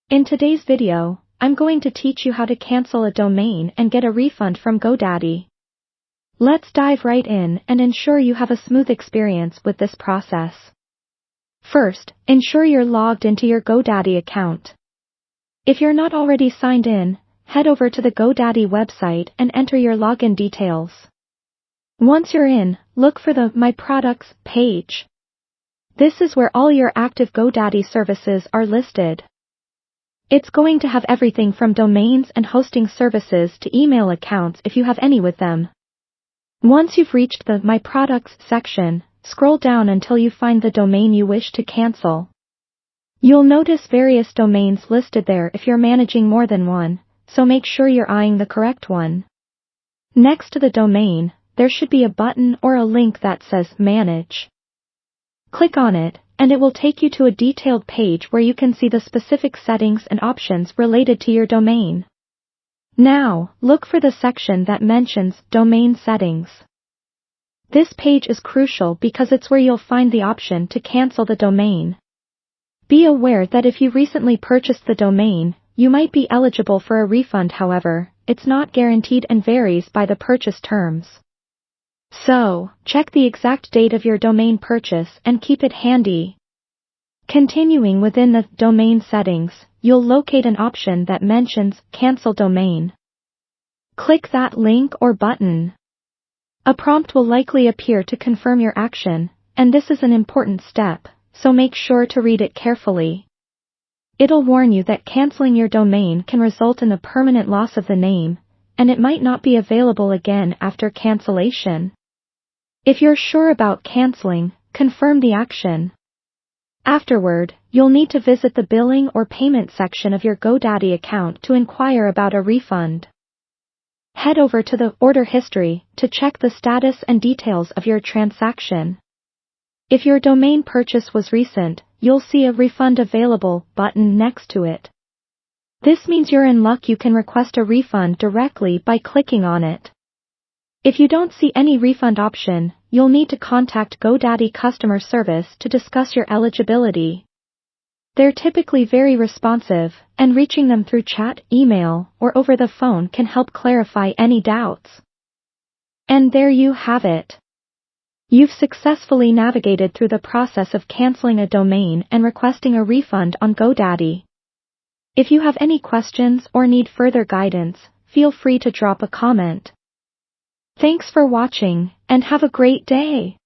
In today's video, I'm going to teach you how to cancel a domain and get a refund from Godaddy. Let's dive right in and ensure you have a smooth experience with this process. First, ensure you're logged into your Godaddy account. If you're not already signed in, head over to the Godaddy website and enter your login details. Once you're in, look for the My Products page. This is where all your active Godaddy services are listed. It's going to have everything from domains and hosting services to email accounts if you have any with them. Once you've reached the My Products section, scroll down until you find the domain you wish to cancel. You'll notice various domains listed there if you're managing more than one, so make sure you're eyeing the correct one. Next to the domain, there should be a button or a link that says Manage. Click on it, and it will take you to a detailed page where you can see the specific settings and options related to your domain. Now, look for the section that mentions Domain Settings. This page is crucial because it's where you'll find the option to cancel the domain. Be aware that if you recently purchased the domain, you might be eligible for a refund. However, it's not guaranteed and varies by the purchase terms. So, check the exact date of your domain purchase and keep it handy. Continuing within the domain settings, you'll locate an option that mentions Cancel Domain. Click that link or button. A prompt will likely appear to confirm your action, and this is an important step, so make sure to read it carefully. It'll warn you that canceling your domain can result in a permanent loss of the name, and it might not be available again after cancellation. If you're sure about canceling, confirm the action. Afterward, you'll need to visit the billing or payment section of your Godaddy account to inquire about a refund. Head over to the Order History to check the status and details of your transaction. If your domain purchase was recent, you'll see a Refund Available button next to it. This means you're in luck. You can request a refund directly by clicking on it. If you don't see any refund option, you'll need to contact Godaddy customer service to discuss your eligibility. They're typically very responsive, and reaching them through chat, email, or over the phone can help clarify any doubts. And there you have it. You've successfully navigated through the process of canceling a domain and requesting a refund on Godaddy. If you have any questions or need further guidance, feel free to drop a comment. Thanks for watching, and have a great day.